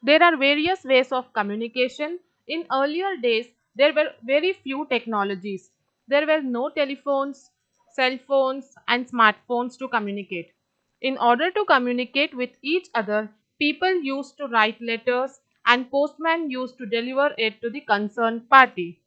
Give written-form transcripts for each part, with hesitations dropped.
There are various ways of communication. In earlier days, there were very few technologies. There were no telephones, cell phones, and smartphones to communicate. In order to communicate with each other, people used to write letters and postmen used to deliver it to the concerned party.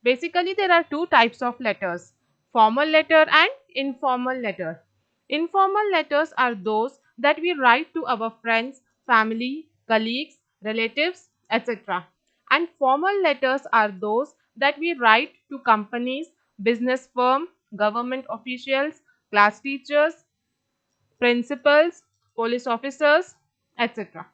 Basically, there are two types of letters, formal letter and informal letter. Informal letters are those that we write to our friends, family, colleagues, relatives, etc. And formal letters are those that we write to companies, business firm, government officials, class teachers, principals, police officers, etc.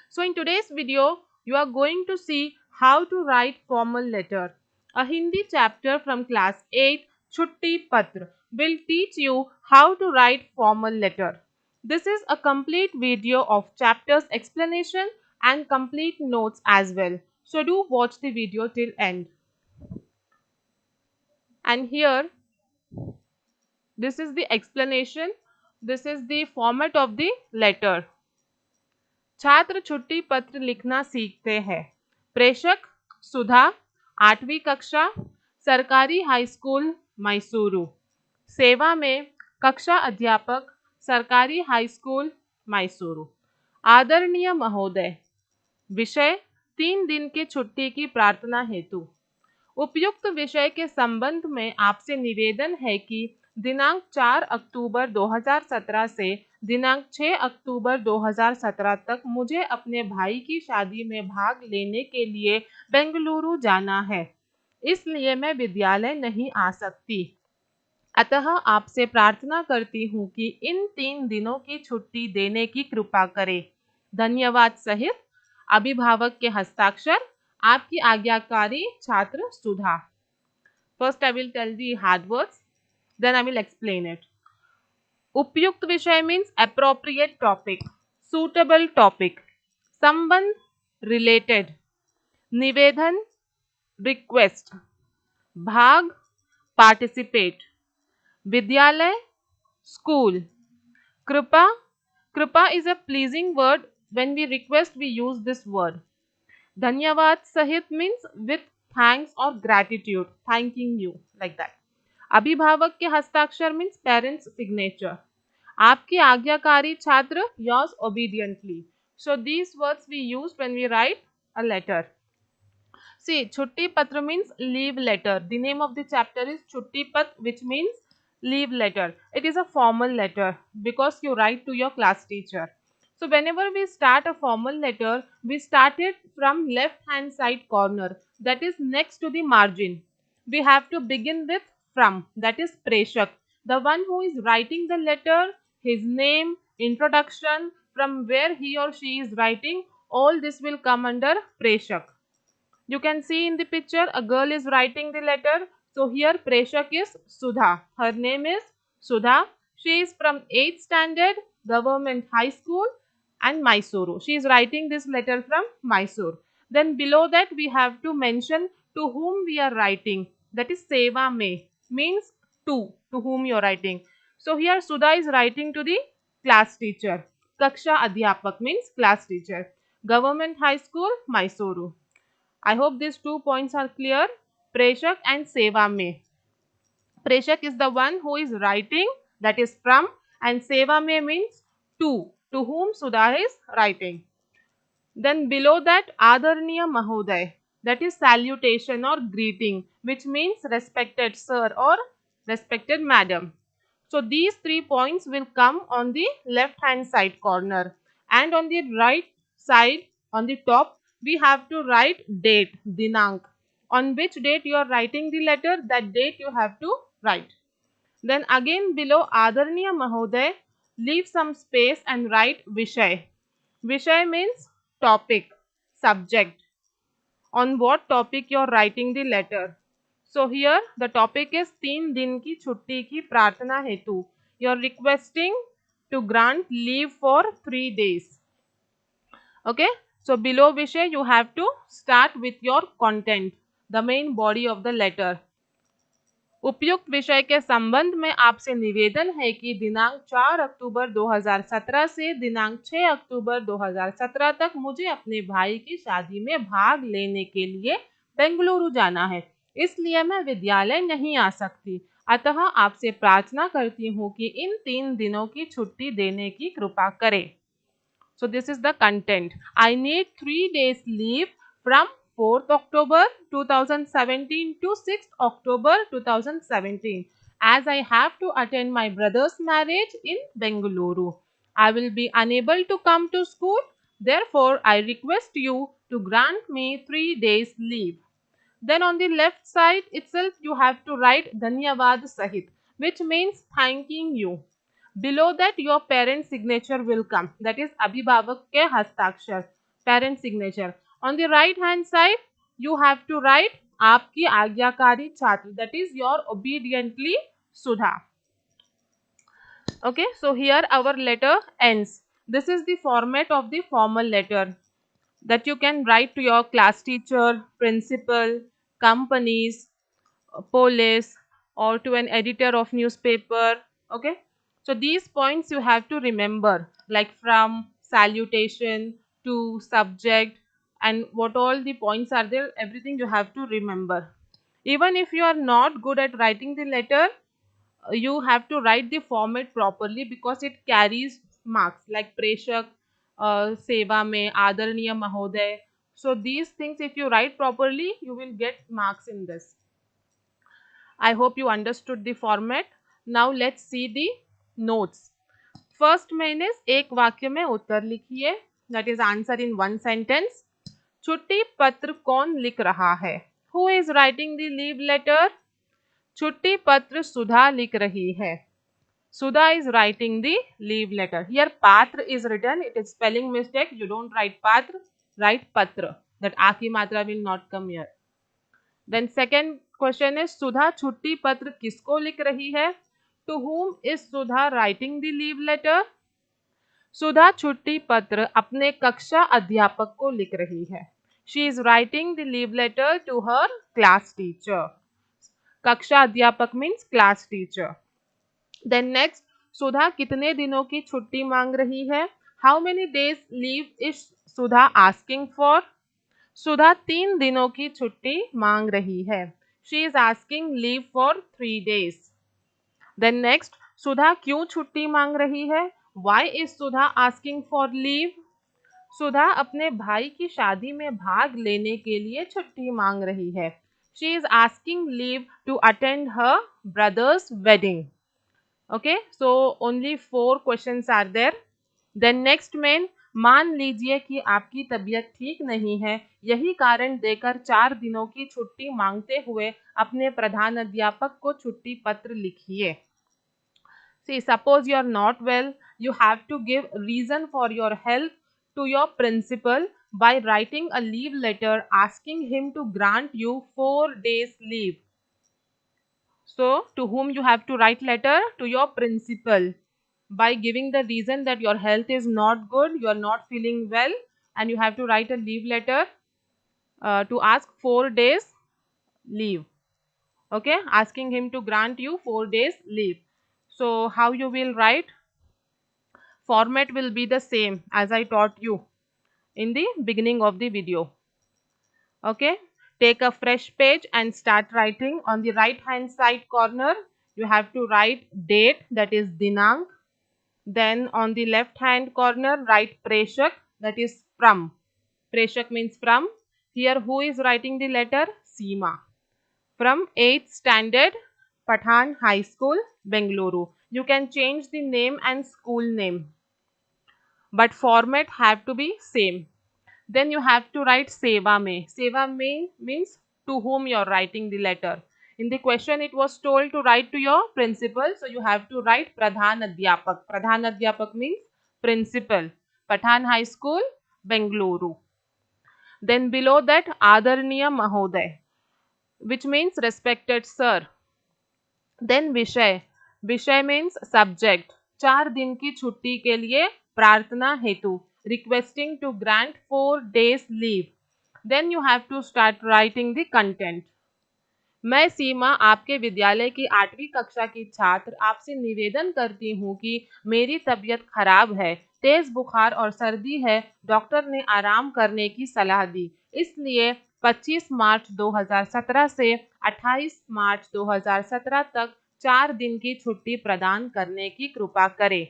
So in today's video, you are going to see how to write formal letter. A Hindi chapter from class 8, Chutti Patra, will teach you how to write formal letter. This is a complete video of chapter's explanation and complete notes as well. So do watch the video till end. And here, this is the explanation. This is the format of the letter. छात्र छुट्टी पत्र लिखना सीखते हैं। प्रेषक सुधा, 8वीं कक्षा, सरकारी हाई स्कूल मैसूरू। सेवा में कक्षा अध्यापक, सरकारी हाई स्कूल मैसूरू। आदरणीय महोदय, विषय 3 दिन की छुट्टी की प्रार्थना हेतु। उपयुक्त विषय के संबंध में आपसे निवेदन है कि दिनांक 4 अक्टूबर 2017 से दिनांक 6 अक्टूबर 2017 तक मुझे अपने भाई की शादी में भाग लेने के लिए बेंगलुरु जाना है, इसलिए मैं विद्यालय नहीं आ सकती। अतः आपसे प्रार्थना करती हूँ कि इन 3 दिनों की छुट्टी देने की कृपा करें। धन्यवाद सहित अभिभावक के हस्ताक्षर, आपकी आज्ञाकारी छात्र Sudha. First I will tell the hard words, then I will explain it. उपयुक्त विषय means appropriate topic, suitable topic. संबंध रिलेटेड, निवेदन रिक्वेस्ट, भाग पार्टिसिपेट, विद्यालय स्कूल, कृपा, कृपा is a pleasing word. When we request we use this word. धन्यवाद सहित means with thanks or gratitude, thanking you, like that. अभिभावक के हस्ताक्षर means parents signature. आपकी आज्ञाकारी छात्र, yours obediently. So these words we use when we write a letter. See, Chutti Patra means leave letter. The name of the chapter is Chutti Pat, which means leave letter. It is a formal letter because you write to your class teacher. So whenever we start a formal letter, we start it from left hand side corner, that is next to the margin. We have to begin with from, that is Preshak, the one who is writing the letter, his name, introduction, from where he or she is writing, all this will come under Preshak. You can see in the picture a girl is writing the letter. So here Preshak is Sudha. Her name is Sudha. She is from 8th standard government high school and Mysuru. She is writing this letter from Mysore. Then below that we have to mention to whom we are writing. That is Seva Me, means to whom you are writing. So here Sudha is writing to the class teacher. Kaksha Adhyapak means class teacher. Government High School, Mysuru. I hope these 2 points are clear. Preshak and Seva Me. Preshak is the one who is writing, that is from, and Seva Me means to whom Sudha is writing. Then below that, Adarniya Mahoday, that is salutation or greeting, which means respected sir or respected madam. So these 3 points will come on the left hand side corner, and on the right side on the top we have to write date, dinank. On which date you are writing the letter, that date you have to write. Then again below Adarniya Mahoday, leave some space and write Vishay. Vishay means topic, subject. On what topic you are writing the letter. So here the topic is 3 दिन की छुट्टी की प्रार्थना हेतु. You are requesting to grant leave for 3 days. Okay. So below Vishay you have to start with your content, the main body of the letter. उपयुक्त विषय के संबंध में आपसे निवेदन है कि दिनांक 4 अक्टूबर 2017 से दिनांक 6 अक्टूबर 2017 तक मुझे अपने भाई की शादी में भाग लेने के लिए बेंगलुरु जाना है, इसलिए मैं विद्यालय नहीं आ सकती। अतः आपसे प्रार्थना करती हूँ कि इन 3 दिनों की छुट्टी देने की कृपा करें। So this is the content. I need 3 days leave from 4th October 2017 to 6th October 2017 as I have to attend my brother's marriage in Bengaluru. I will be unable to come to school. Therefore, I request you to grant me 3 days leave. Then on the left side itself you have to write Dhanyavad Sahit, which means thanking you. Below that your parent signature will come, that is Abhibhavak ke hastakshar, parent signature. On the right hand side you have to write Aapki Agyakari Chhatr, that is your obediently Sudha. Okay, so here our letter ends. This is the format of the formal letter that you can write to your class teacher, principal, companies, police, or to an editor of newspaper. Okay, so these points you have to remember, like from salutation to subject and what all the points are there, everything you have to remember. Even if you are not good at writing the letter, you have to write the format properly because it carries marks, like preshak, seva mein, adarniya mahoday. So these things if you write properly you will get marks in this. I hope you understood the format. Now let's see the notes. First main is एक वाक्य में उत्तर लिखिए, that is answer in one sentence. छुट्टी पत्र कौन लिख रहा है? Who is writing the leave letter? छुट्टी पत्र सुधा लिख रही है. Sudha is writing the leave letter. Here patra is written, it is spelling mistake. You don't write patra, write patra. That a की मात्रा will not come here. Then second question is Sudha छुट्टी पत्र किसको लिख रही है? To whom is Sudha writing the leave letter? सुधा छुट्टी पत्र अपने कक्षा अध्यापक को लिख रही है. She is writing the leave letter to her class teacher. कक्षा अध्यापक means class teacher. Then next, सुधा कितने दिनों की छुट्टी मांग रही है? How many days leave is Sudha asking for? सुधा 3 दिनों की छुट्टी मांग रही है. She is asking leave for 3 days. Then next, सुधा क्यों छुट्टी मांग रही है? Why is Sudha asking for leave? सुधा अपने भाई की शादी में भाग लेने के लिए छुट्टी मांग रही है. She is asking leave to attend her brother's wedding. Okay, so only 4 questions are there. Then next main, मान लीजिए कि आपकी तबीयत ठीक नहीं है, यही कारण देकर 4 दिनों की छुट्टी मांगते हुए अपने प्रधान अध्यापक को छुट्टी पत्र लिखिए. See, suppose you are not well, you have to give reason for your health to your principal by writing a leave letter asking him to grant you 4 days leave. So, to whom you have to write letter? To your principal by giving the reason that your health is not good, you are not feeling well, and you have to write a leave letter to ask 4 days leave. Okay, asking him to grant you 4 days leave. So, how you will write? Format will be the same as I taught you in the beginning of the video. Okay, take a fresh page and start writing. On the right hand side corner you have to write date, that is dinank. Then on the left hand corner write preshak, that is from. Preshak means from. Here who is writing the letter? Seema. From 8th standard, Pathan High School, Bengaluru. You can change the name and school name, but format have to be same. Then you have to write seva mein. Seva mein means to whom you are writing the letter. In the question it was told to write to your principal, so you have to write Pradhan Adhyapak. Pradhan Adhyapak means principal. Pathan High School, Bengaluru. Then below that Adarniya Mahoday, which means respected sir. Then Vishay. Vishay means subject. 4 दिन की छुट्टी के लिए प्रार्थना हेतु, requesting to grant 4 days leave. Then you have to start writing the content. मैं सीमा आपके विद्यालय की 8वीं कक्षा की छात्र आपसे निवेदन करती हूँ कि मेरी तबीयत खराब है, तेज बुखार और सर्दी है। डॉक्टर ने आराम करने की सलाह दी, इसलिए 25 मार्च 2017 से 28 मार्च 2017 तक 4 दिन की छुट्टी प्रदान करने की कृपा करें।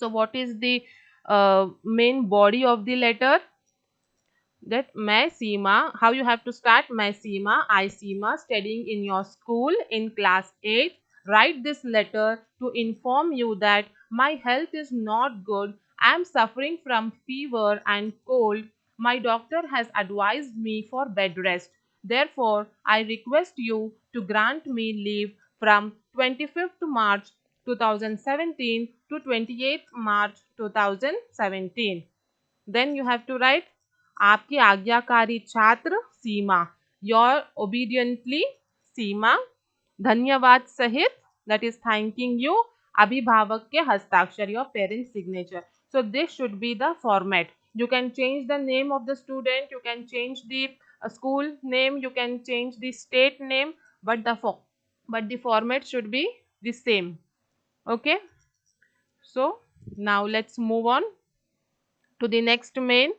So what is the main body of the letter? That मैं सीमा, how you have to start? मैं सीमा, I Seema, studying in your school in class 8, write this letter to inform you that my health is not good. I am suffering from fever and cold. My doctor has advised me for bed rest. Therefore, I request you to grant me leave from 25th March 2017 to 28th March 2017. Then you have to write आपकी आज्ञाकारी छात्र सीमा, your obediently सीमा, धन्यवाद सहित, that is thanking you, अभिभावक के हस्ताक्षर, your parent signature. So this should be the format. You can change the name of the student, you can change the school name, you can change the state name, but the format should be the same. Okay, so now let's move on to the next main,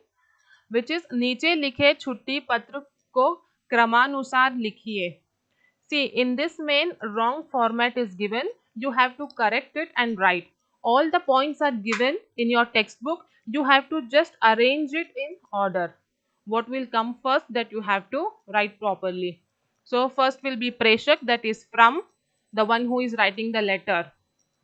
which is नीचे लिखे छुट्टी पत्र को क्रमानुसार लिखिए. See, in this main, wrong format is given. You have to correct it and write. All the points are given in your textbook. You have to just arrange it in order. What will come first, that you have to write properly. So first will be Preshak, that is from, the one who is writing the letter.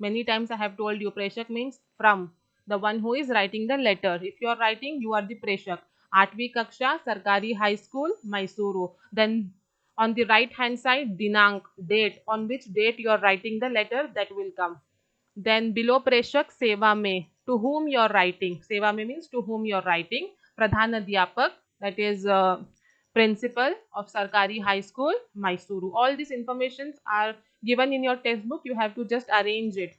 Many times I have told you Preshak means from, the one who is writing the letter. If you are writing, you are the Preshak. 8वीं कक्षा सरकारी high school Mysuru. Then on the right hand side, Dinank, date, on which date you are writing the letter, that will come. Then below Preshak, Seva Mein, to whom you are writing. Seva Mein means to whom you are writing. Pradhan Adhyapak, that is principal of Sarkari High School, Mysuru. All these informations are given in your textbook. You have to just arrange it.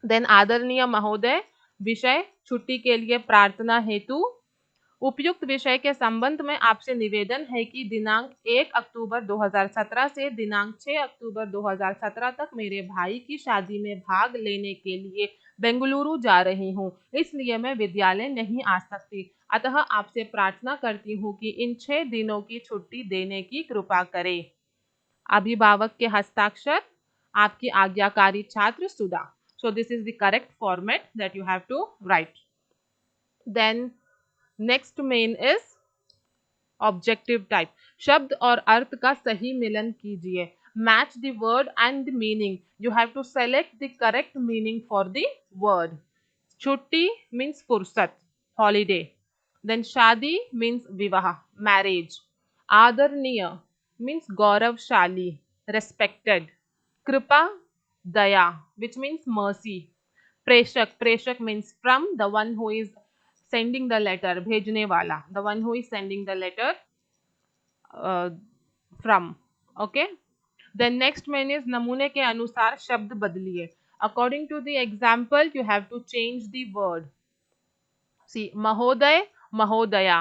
Then आदरणीय महोदय, विषय छुट्टी के लिए प्रार्थना हेतु. उपयुक्त विषय के संबंध में आपसे निवेदन है कि दिनांक 1 अक्टूबर 2017 से दिनांक 6 अक्टूबर 2017 तक मेरे भाई की शादी में भाग लेने के लिए बेंगलुरु जा रही हूं, इसलिए मैं विद्यालय नहीं आ सकती. अतः आपसे प्रार्थना करती हूं कि इन 6 दिनों की छुट्टी देने की कृपा करें. अभिभावक के हस्ताक्षर, आपकी आज्ञाकारी छात्र सुधा. So this is the correct format that you have to write. Then next main is objective type. शब्द और अर्थ का सही मिलन कीजिए. Match the word and the meaning. You have to select the correct meaning for the word. छुट्टी means फुर्सत, holiday. Then शादी मीन्स विवाह, मैरिज. आदरणीय मीन्स गौरवशाली, रेस्पेक्टेड. कृपा, दया, विच मीन्स मर्सी. प्रेषक, प्रेषक means from, the one who is sending the letter, भेजने वाला, the one who is sending the letter from. Okay, then next main is नमूने के अनुसार शब्द बदलिए. According to the example, you have to change the word. See, महोदय, महोदया.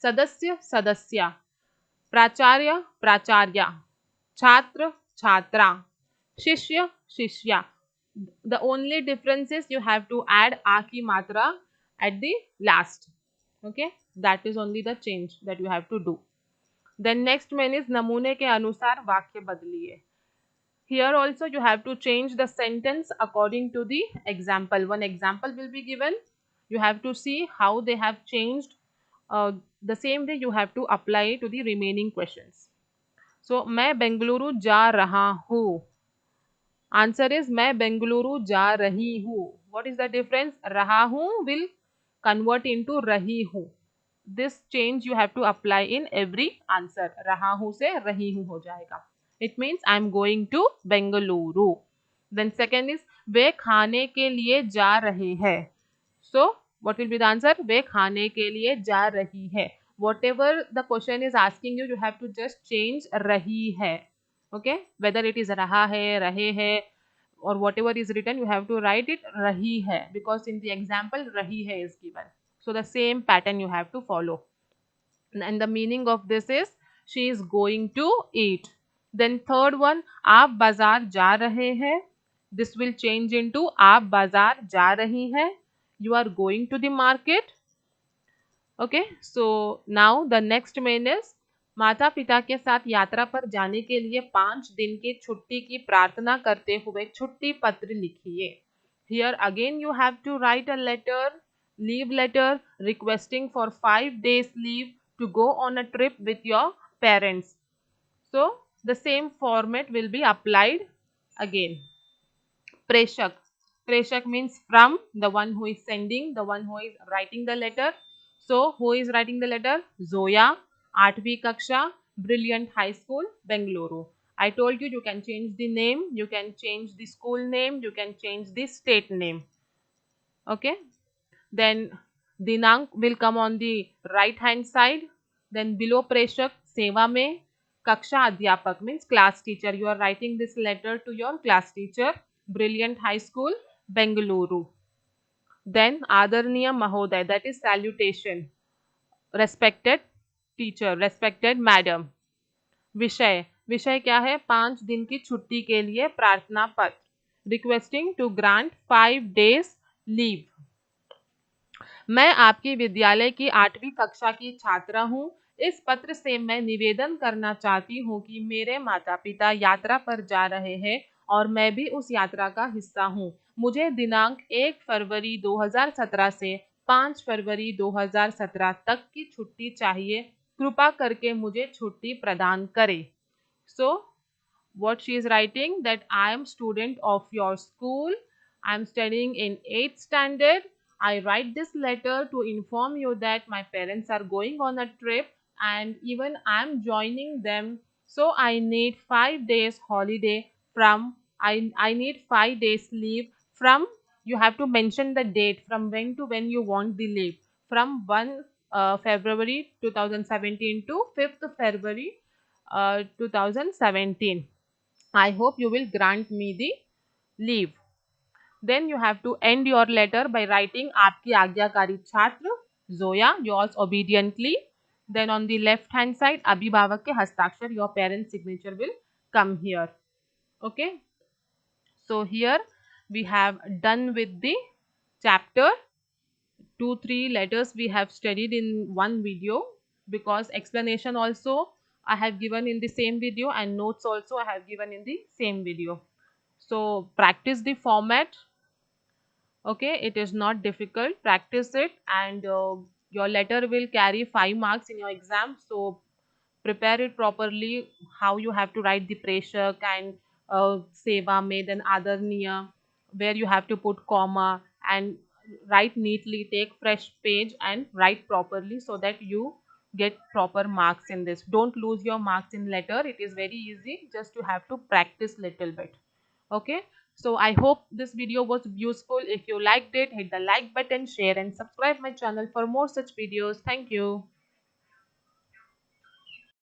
सदस्य, सदस्या. प्राचार्य, प्राचार्या. छात्र, छात्रा. शिष्य, शिष्या. The only difference is you have to add a की मात्रा at the last. Okay, that is only the change that you have to do. Then next main is नमूने के अनुसार वाक्य बदलिए. Here also you have to change the sentence according to the example. One example will be given. You have to see how they have changed. The same way you have to apply to the remaining questions. So मैं बेंगलुरु जा रहा हूँ. Answer is मैं बेंगलुरु जा रही हूँ. What is the difference? रहा हूँ will convert into रही हूँ. This change you have to apply in every answer. रहा हूँ से रही हूँ हो जाएगा. It means I am going to Bengaluru. Then second is वे खाने के लिए जा रहे हैं. So what will be the answer? वे खाने के लिए जा रही है. Whatever the question is asking you, you have to just change रही है. Okay, whether it is रहा है, रहे है, or whatever is written, you have to write it रही है, because in the example रही है is given. So the same pattern you have to follow. And the meaning of this is she is going to eat. Then third one, आप बाजार जा रहे हैं. This will change into आप बाजार जा रही हैं. You are going to the market. Okay, so now the next main is माता पिता के साथ यात्रा पर जाने के लिए 5 दिन की छुट्टी की प्रार्थना करते हुए छुट्टी पत्र लिखिए. Here again you have to write a letter, leave letter requesting for 5 days leave to go on a trip with your parents. So the same format will be applied again. Preshak. Preshak means from, the one who is sending, the one who is writing the letter. So who is writing the letter? Zoya, 8वीं Kaksha, Brilliant High School, Bengaluru. I told you you can change the name, you can change the school name, you can change the state name. Okay. Then Dinank will come on the right hand side. Then below Preshak, Seva mein, Kaksha Adhyapak means class teacher. You are writing this letter to your class teacher, Brilliant High School, Bengaluru. Then Adarniya Mahoday, that is salutation. Respected teacher, respected madam. विषय विषय क्या है? 5 दिन की छुट्टी के लिए प्रार्थना पत्र. Requesting to grant 5 days leave. मैं आपकी विद्यालय की 8वीं कक्षा की छात्रा हूँ. इस पत्र से मैं निवेदन करना चाहती हूँ कि मेरे माता पिता यात्रा पर जा रहे हैं और मैं भी उस यात्रा का हिस्सा हूँ. मुझे दिनांक 1 फरवरी 2017 से 5 फरवरी 2017 तक की छुट्टी चाहिए. कृपा करके मुझे छुट्टी प्रदान करें. सो what she is writing, that I am student of your school. I am studying in 8th standard. I write this letter to inform you that my parents are going on a trip and even I am joining them. So I need 5 days holiday from, I need 5 days leave from, you have to mention the date from when to when you want the leave. From 1 February 2017 to 5th February 2017. I hope you will grant me the leave. Then you have to end your letter by writing आपकी आज्ञाकारी छात्र Zoya, yours obediently. Then on the left hand side, अभिभावक के हस्ताक्षर, your parent's signature will come here. Okay. So here we have done with the chapter. 2-3 letters we have studied in one video, because explanation also I have given in the same video and notes also I have given in the same video. So practice the format. Okay, it is not difficult. Practice it and your letter will carry 5 marks in your exam. So prepare it properly, how you have to write the preshak and seva mein, then adarniya, where you have to put comma and write neatly. Take fresh page and write properly so that you get proper marks in this. Don't lose your marks in letter. It is very easy, just you have to practice little bit. Okay, so I hope this video was useful. If you liked it, hit the like button, share and subscribe my channel for more such videos. Thank you.